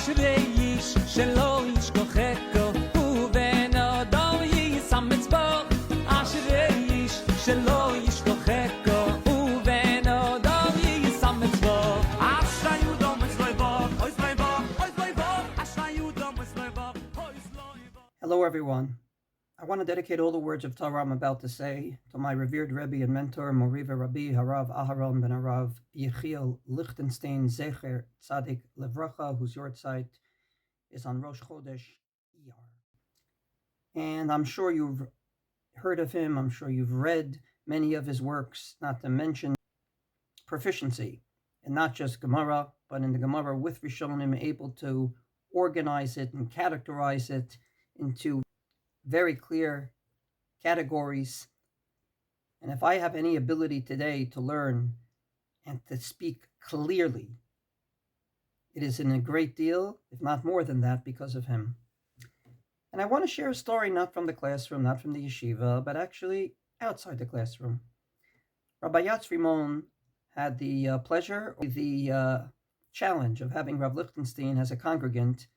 אשרי איש שלא ישכחך ובן אדם יישם מצוות אשרי איש שלא ישכחך ובן אדם יישם מצוות אשרי יהודה מצלבך אוי סלבך אשרי יהודה מצלבך אוי סלבך. Hello everyone. I want to dedicate all the words of Torah I'm about to say to my revered rebbe and mentor, Moriva Rabbi Harav Aharon ben Harav Yחיאל Lichtenstein Zecher Tzadik Levracha, whose Yartzeit is on Rosh Chodesh Iyar. And I'm sure you've heard of him, I'm sure you've read many of his works, not to mention proficiency, and not just Gemara, but in the Gemara with Rishonim, able to organize it and categorize it into very clear categories. And if I have any ability today to learn and to speak clearly, it is in a great deal, if not more than that, because of him. And I want to share a story not from the classroom, not from the yeshiva, but actually outside the classroom. Rabbi Yartzeit had the pleasure, the challenge of having Rav Lichtenstein as a congregant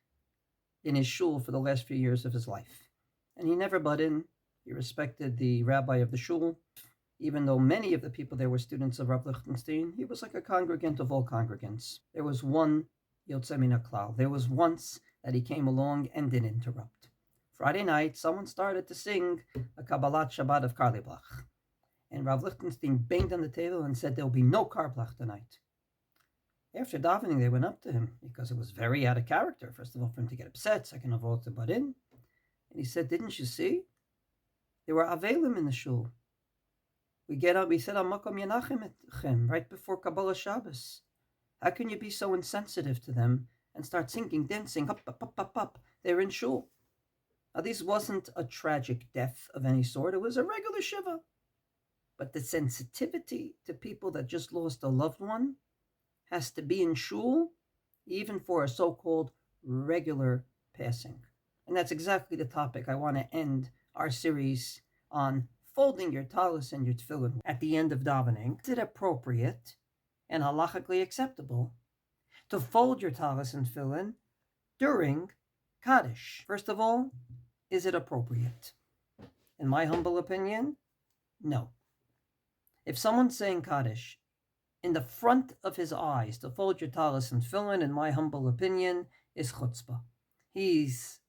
in his shul for the last few years of his life. And he never butt in. He respected the rabbi of the shul. Even though many of the people there were students of Rav Lichtenstein, he was like a congregant of all congregants. There was one Yotzei min haklal. There was once that he came along and didn't interrupt. Friday night, someone started to sing a Kabbalat Shabbat of Karliblach. And Rav Lichtenstein banged on the table and said, "There will be no Karblach tonight." After davening, they went up to him because it was very out of character. First of all, for him to get upset. Second of all, to butt in. And he said, "Didn't you see? There were Avelim in the shul. We said, Amakom Yanachim Etchem, right before Kabbalah Shabbos. How can you be so insensitive to them and start singing, dancing, up, up, up, up, up? They're in shul." Now, this wasn't a tragic death of any sort. It was a regular shiva. But the sensitivity to people that just lost a loved one has to be in shul, even for a so-called regular passing. And that's exactly the topic I want to end our series on, folding your Tallis and your Tefillin at the end of davening. Is it appropriate and halachically acceptable to fold your Tallis and Tefillin during Kaddish? First of all, is it appropriate? In my humble opinion, no. If someone's saying Kaddish, in the front of his eyes to fold your Tallis and Tefillin, in my humble opinion, is chutzpah. He's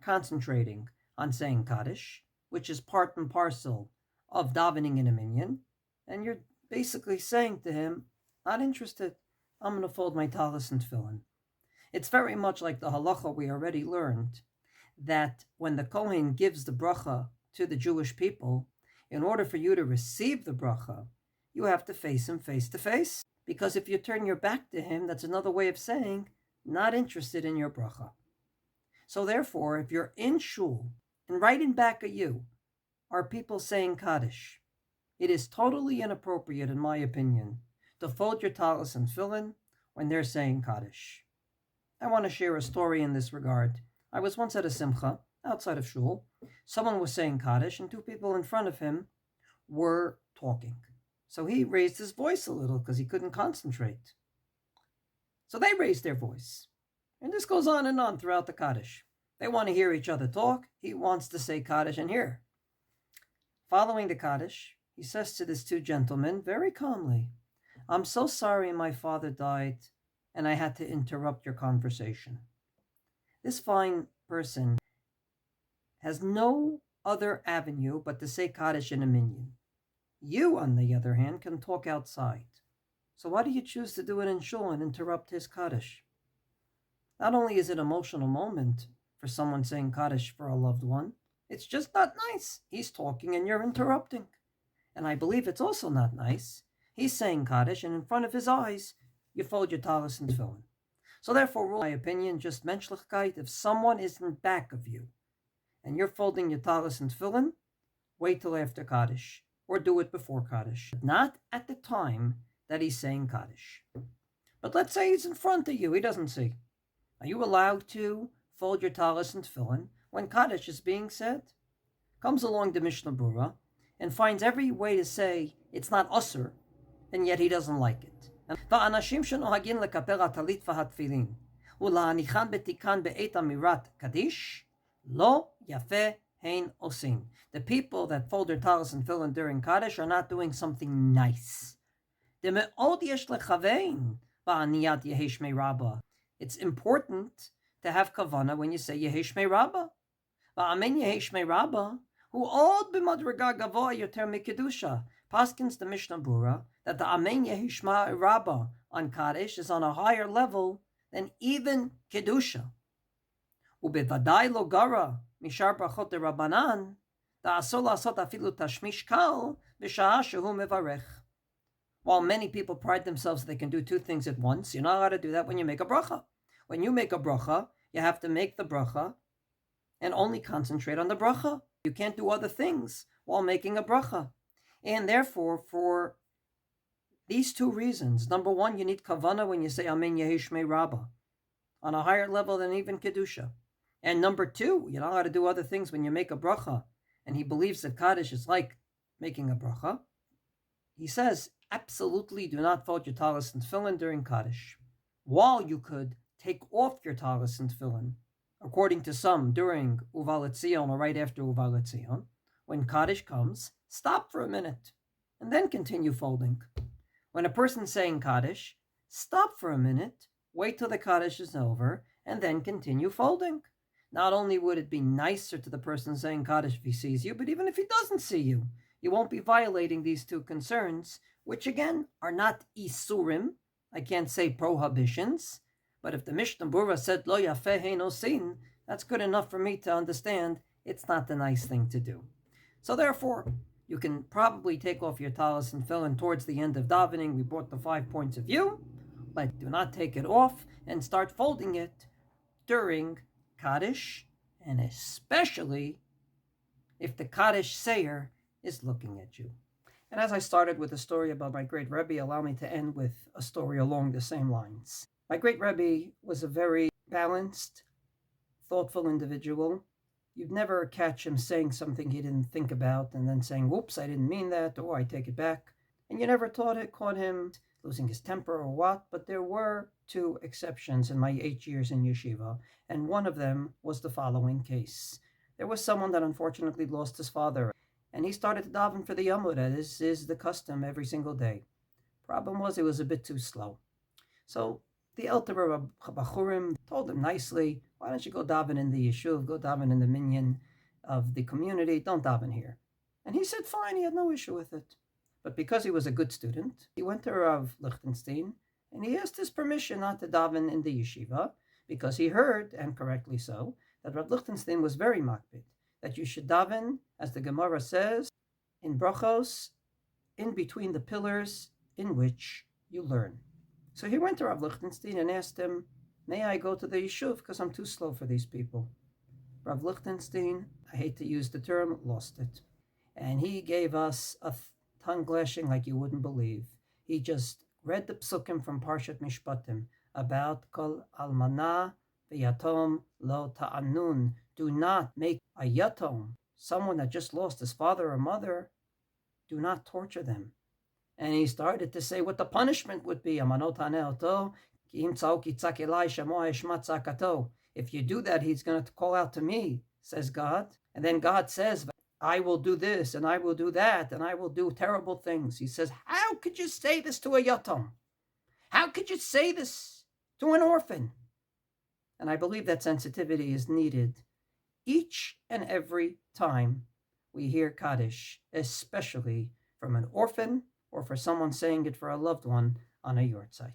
concentrating on saying Kaddish, which is part and parcel of davening in a minyan, and you're basically saying to him, "Not interested, I'm going to fold my Tallis and Tefillin." It's very much like the halacha we already learned, that when the Kohen gives the bracha to the Jewish people, in order for you to receive the bracha, you have to face him face to face, because if you turn your back to him, that's another way of saying, "Not interested in your bracha." So therefore, if you're in shul, and right in back of you are people saying Kaddish, it is totally inappropriate, in my opinion, to fold your Tallis and Tefillin when they're saying Kaddish. I want to share a story in this regard. I was once at a simcha, outside of shul. Someone was saying Kaddish, and two people in front of him were talking. So he raised his voice a little because he couldn't concentrate. So they raised their voice. And this goes on and on throughout the Kaddish. They want to hear each other talk. He wants to say Kaddish and hear. Following the Kaddish, he says to these two gentlemen very calmly, "I'm so sorry my father died and I had to interrupt your conversation." This fine person has no other avenue but to say Kaddish in a minyan. You, on the other hand, can talk outside. So why do you choose to do it in shul and interrupt his Kaddish? Not only is it an emotional moment for someone saying Kaddish for a loved one, it's just not nice. He's talking and you're interrupting. And I believe it's also not nice. He's saying Kaddish, and in front of his eyes, you fold your Tallis and Tefillin. So therefore, in my opinion, just menchlechkeit, if someone is in back of you and you're folding your Tallis and Tefillin, wait till after Kaddish, or do it before Kaddish. Not at the time that he's saying Kaddish. But let's say he's in front of you, he doesn't see. Are you allowed to fold your Tallis and Tefillin when Kaddish is being said? Comes along the Mishnah Brura and finds every way to say it's not usur, and yet he doesn't like it. ולהניחן בתיקן בעת אמירת קדיש, לא יפה הן עושים. The people that fold their talis and tefillin during Kaddish are not doing something nice. דמאוד יש לכוון בעניית יהי שמי רבא. It's important to have kavanah when you say יהי שמי רבא. ואמן יהי שמי רבא הוא עוד במדרגה גבוה יותר מקדושה. Paskins the Mishnah Bura that the Amen Yehi Shema Rabbah on Kaddish is on a higher level than even Kedusha. Ubevadai lo gara mishar brachot Rabbanan da'asol la'asot afilu tashmish kal b'sha'a shehu mevarech. While many people pride themselves that they can do two things at once, you're not allowed to do that when you make a bracha. When you make a bracha, you have to make the bracha and only concentrate on the bracha. You can't do other things while making a bracha. And therefore, for these two reasons, number one, you need kavanah when you say Amen Yehi Shmei Rabbah, on a higher level than even Kedusha. And number two, you're not allowed to do other things when you make a bracha. And he believes that Kaddish is like making a bracha. He says, absolutely do not fold your talis and tefillin during Kaddish. While you could take off your talis and tefillin, according to some, during Uval Etzion or right after Uval Etzion, when Kaddish comes, stop for a minute and then continue folding. When a person's saying Kaddish, stop for a minute, wait till the Kaddish is over, and then continue folding. Not only would it be nicer to the person saying Kaddish if he sees you, but even if he doesn't see you, you won't be violating these two concerns, which again are not isurim. I can't say prohibitions, but if the Mishnah Bura said lo yafeh hein osin, that's good enough for me to understand it's not the nice thing to do. So therefore, you can probably take off your talis and tefillin towards the end of davening. We brought the 5 points of view, but do not take it off and start folding it during Kaddish, and especially if the Kaddish sayer is looking at you. And as I started with a story about my great rebbe, allow me to end with a story along the same lines. My great rebbe was a very balanced, thoughtful individual. You'd never catch him saying something he didn't think about and then saying, whoops, I didn't mean that, or I take it back. And you never caught him losing his temper or what, but there were 2 exceptions in my 8 years in yeshiva, and one of them was the following case. There was someone that unfortunately lost his father, and he started to daven for the Yamud, as is the custom every single day. Problem was, it was a bit too slow. So the elder Bachurim told him nicely, why don't you go daven in the yeshuv, go daven in the minyan of the community, don't daven here. And he said fine, he had no issue with it. But because he was a good student, he went to Rav Lichtenstein, and he asked his permission not to daven in the yeshiva, because he heard, and correctly so, that Rav Lichtenstein was very makpid, that you should daven, as the Gemara says, in brachos, in between the pillars in which you learn. So he went to Rav Lichtenstein and asked him, may I go to the yeshuv because I'm too slow for these people? Rav Lichtenstein, I hate to use the term, lost it. And he gave us a tongue lashing like you wouldn't believe. He just read the psukim from Parshat Mishpatim about kol almana v'yatom lo ta'anun. Do not make a yatom, someone that just lost his father or mother, do not torture them. And he started to say what the punishment would be. If you do that, he's going to call out to me, says God. And then God says, I will do this, and I will do that, and I will do terrible things. He says, how could you say this to a yatom? How could you say this to an orphan? And I believe that sensitivity is needed each and every time we hear Kaddish, especially from an orphan or for someone saying it for a loved one on a Yartzeit.